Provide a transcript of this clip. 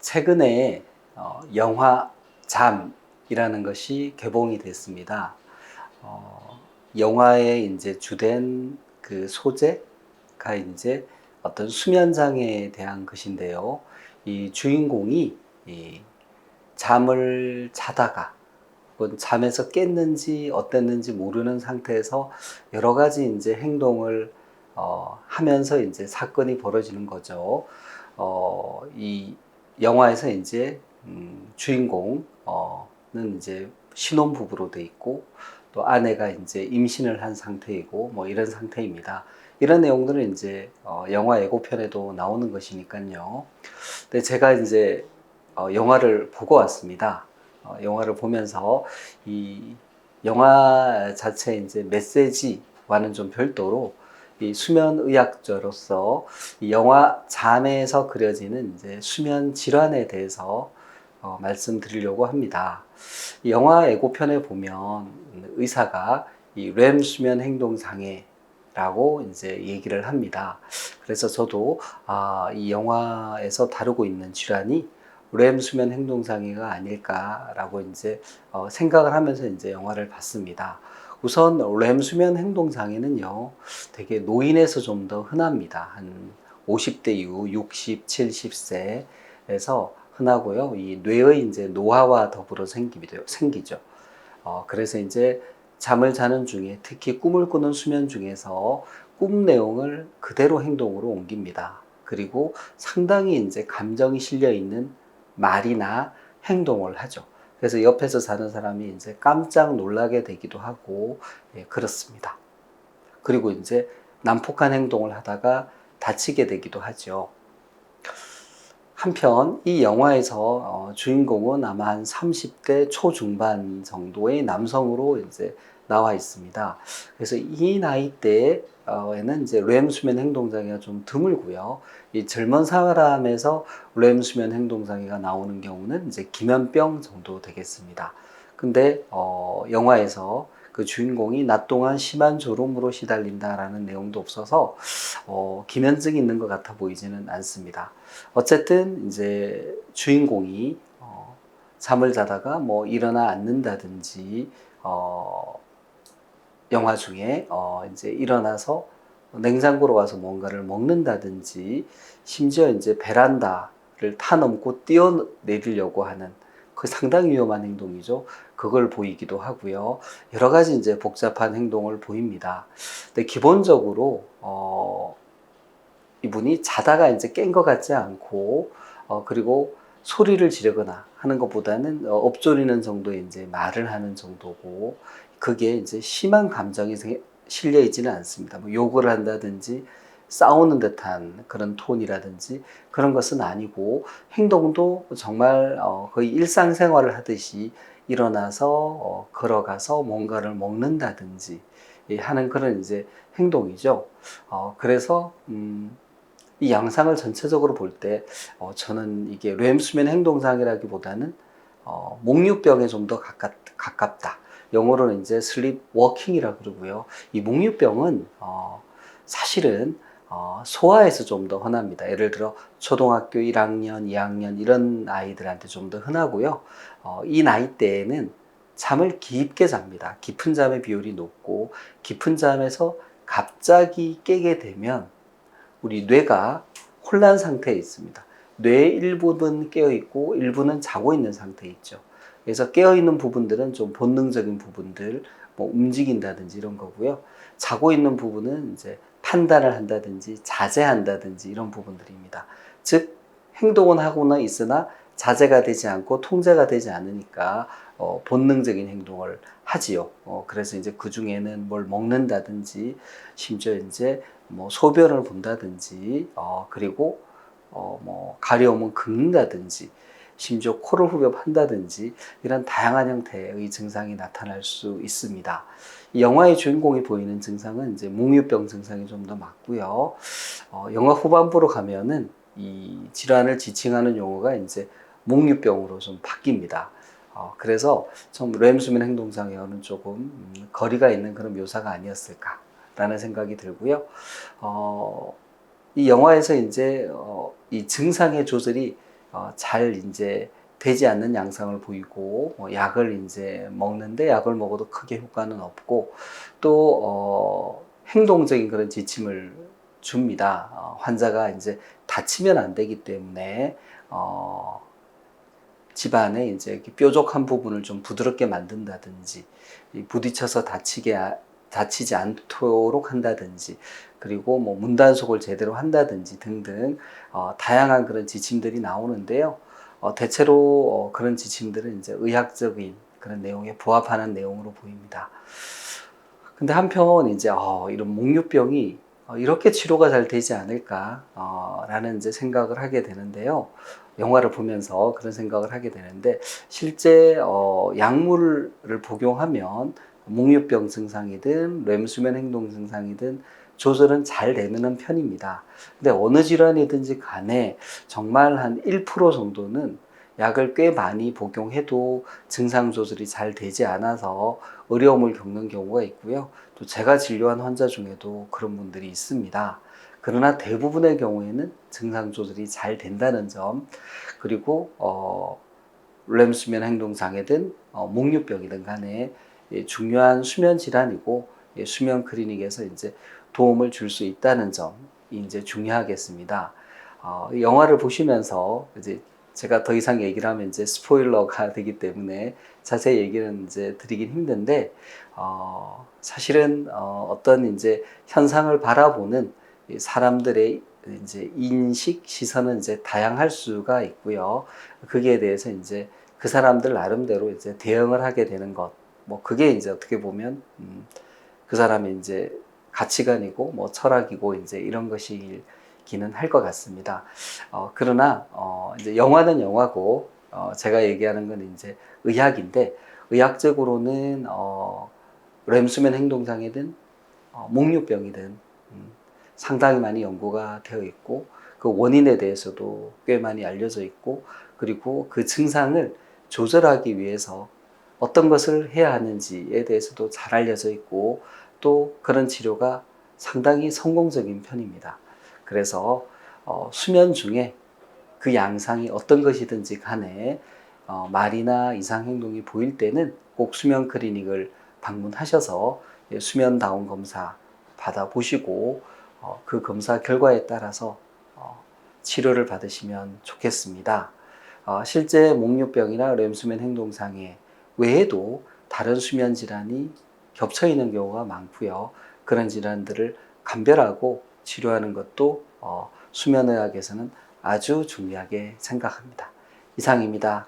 최근에 영화 잠이라는 것이 개봉이 됐습니다. 영화의 이제 주된 그 소재가 이제 어떤 수면 장애에 대한 것인데요. 이 주인공이 이 잠을 자다가 혹은 잠에서 깼는지 어땠는지 모르는 상태에서 여러 가지 이제 행동을 하면서 이제 사건이 벌어지는 거죠. 이 영화에서 이제 주인공은 이제 신혼부부로 돼 있고 또 아내가 이제 임신을 한 상태이고 뭐 이런 상태입니다. 이런 내용들은 이제 영화 예고편에도 나오는 것이니까요. 근데 제가 이제 영화를 보고 왔습니다. 영화를 보면서 이 영화 자체 이제 메시지와는 좀 별도로 이 수면 의학자로서 이 영화 잠에서 그려지는 이제 수면 질환에 대해서 말씀드리려고 합니다. 이 영화 예고편에 보면 의사가 이 렘 수면 행동 장애라고 이제 얘기를 합니다. 그래서 저도 이 영화에서 다루고 있는 질환이 렘 수면 행동 장애가 아닐까라고 이제 생각을 하면서 이제 영화를 봤습니다. 우선 렘 수면 행동 장애는요, 되게 노인에서 좀 더 흔합니다. 한 50대 이후 60, 70세에서 흔하고요. 이 뇌의 이제 노화와 더불어 생기죠. 그래서 이제 잠을 자는 중에 특히 꿈을 꾸는 수면 중에서 꿈 내용을 그대로 행동으로 옮깁니다. 그리고 상당히 이제 감정이 실려 있는 말이나 행동을 하죠. 그래서 옆에서 자는 사람이 이제 깜짝 놀라게 되기도 하고, 예, 그렇습니다. 그리고 이제 난폭한 행동을 하다가 다치게 되기도 하죠. 한편 이 영화에서 주인공은 아마 한 30대 초중반 정도의 남성으로 이제 나와 있습니다. 그래서 이 나이대에는 이제 렘 수면 행동 장애가 좀 드물고요. 이 젊은 사람에서 렘 수면 행동 장애가 나오는 경우는 이제 기면병 정도 되겠습니다. 근데 영화에서 그 주인공이 낮 동안 심한 졸음으로 시달린다라는 내용도 없어서 기면증이 있는 것 같아 보이지는 않습니다. 어쨌든 이제 주인공이 잠을 자다가 뭐 일어나 앉는다든지 영화 중에 이제 일어나서 냉장고로 가서 뭔가를 먹는다든지 심지어 이제 베란다를 타넘고 뛰어내리려고 하는 그 상당히 위험한 행동이죠. 그걸 보이기도 하고요. 여러 가지 이제 복잡한 행동을 보입니다. 근데 기본적으로 이분이 자다가 이제 깬 것 같지 않고 그리고 소리를 지르거나 하는 것보다는 엎조리는 정도의 이제 말을 하는 정도고 그게 이제 심한 감정이 실려 있지는 않습니다. 뭐 욕을 한다든지 싸우는 듯한 그런 톤이라든지 그런 것은 아니고 행동도 정말 거의 일상생활을 하듯이 일어나서 걸어가서 뭔가를 먹는다든지 하는 그런 이제 행동이죠. 그래서 이 양상을 전체적으로 볼 때 저는 이게 렘 수면 행동장애라기보다는 목류병에 좀 더 가깝다. 영어로는 이제 슬립 워킹이라고 그러고요. 이 목류병은 사실은 소아에서 좀 더 흔합니다. 예를 들어 초등학교 1학년, 2학년 이런 아이들한테 좀 더 흔하고요. 이 나이대에는 잠을 깊게 잡니다. 깊은 잠의 비율이 높고 깊은 잠에서 갑자기 깨게 되면 우리 뇌가 혼란 상태에 있습니다. 뇌의 일부는 깨어 있고 일부는 자고 있는 상태에 있죠. 그래서 깨어 있는 부분들은 좀 본능적인 부분들, 뭐 움직인다든지 이런 거고요. 자고 있는 부분은 이제 판단을 한다든지 자제한다든지 이런 부분들입니다. 즉 행동은 하고는 있으나 자제가 되지 않고 통제가 되지 않으니까 본능적인 행동을 하지요. 그래서 이제 그 중에는 뭘 먹는다든지 심지어 이제 뭐 소변을 본다든지 그리고 뭐 가려움은 긁는다든지 심지어 코를 후벼판다든지 이런 다양한 형태의 증상이 나타날 수 있습니다. 이 영화의 주인공이 보이는 증상은 이제 몽유병 증상이 좀 더 맞고요. 영화 후반부로 가면은 이 질환을 지칭하는 용어가 이제 몽유병으로 좀 바뀝니다. 그래서 좀 렘 수면 행동 장애와는 조금 거리가 있는 그런 묘사가 아니었을까라는 생각이 들고요. 이 영화에서 이제 이 증상의 조절이 잘 이제 되지 않는 양상을 보이고 약을 이제 먹는데 약을 먹어도 크게 효과는 없고 또 행동적인 그런 지침을 줍니다. 환자가 이제 다치면 안 되기 때문에 집안에 이제 이렇게 뾰족한 부분을 좀 부드럽게 만든다든지 부딪혀서 다치지 않도록 한다든지 그리고 뭐 문단속을 제대로 한다든지 등등 다양한 그런 지침들이 나오는데요. 대체로 그런 지침들은 이제 의학적인 그런 내용에 부합하는 내용으로 보입니다. 근데 한편 이제 이런 목류병이 이렇게 치료가 잘 되지 않을까 라는 이제 생각을 하게 되는데요. 영화를 보면서 그런 생각을 하게 되는데 실제 약물을 복용하면 목류병 증상이든 렘수면 행동 증상이든 조절은 잘 되는 편입니다. 근데 어느 질환이든지 간에 정말 한 1% 정도는 약을 꽤 많이 복용해도 증상 조절이 잘 되지 않아서 어려움을 겪는 경우가 있고요. 또 제가 진료한 환자 중에도 그런 분들이 있습니다. 그러나 대부분의 경우에는 증상 조절이 잘 된다는 점, 그리고 렘수면 행동 장애든 목류병이든 간에 중요한 수면 질환이고 수면 클리닉에서 이제 도움을 줄 수 있다는 점이 이제 중요하겠습니다. 영화를 보시면서 이제 제가 더 이상 얘기를 하면 이제 스포일러가 되기 때문에 자세히 얘기는 이제 드리긴 힘든데, 사실은 어떤 이제 현상을 바라보는 사람들의 이제 인식, 시선은 이제 다양할 수가 있고요. 거기에 대해서 이제 그 사람들 나름대로 이제 대응을 하게 되는 것, 뭐 그게 이제 어떻게 보면 그 사람의 이제 가치관이고 뭐 철학이고 이제 이런 것이기는 할 것 같습니다. 그러나 이제 영화는 영화고 제가 얘기하는 건 이제 의학인데 의학적으로는 렘수면 행동장애든 목류병이든 상당히 많이 연구가 되어 있고 그 원인에 대해서도 꽤 많이 알려져 있고 그리고 그 증상을 조절하기 위해서 어떤 것을 해야 하는지에 대해서도 잘 알려져 있고 또 그런 치료가 상당히 성공적인 편입니다. 그래서 수면 중에 그 양상이 어떤 것이든지 간에 말이나 이상 행동이 보일 때는 꼭 수면 클리닉을 방문하셔서 수면 다운 검사 받아보시고 그 검사 결과에 따라서 치료를 받으시면 좋겠습니다. 실제 목류병이나 렘수면 행동장애 외에도 다른 수면 질환이 겹쳐 있는 경우가 많고요. 그런 질환들을 감별하고 치료하는 것도 수면의학에서는 아주 중요하게 생각합니다. 이상입니다.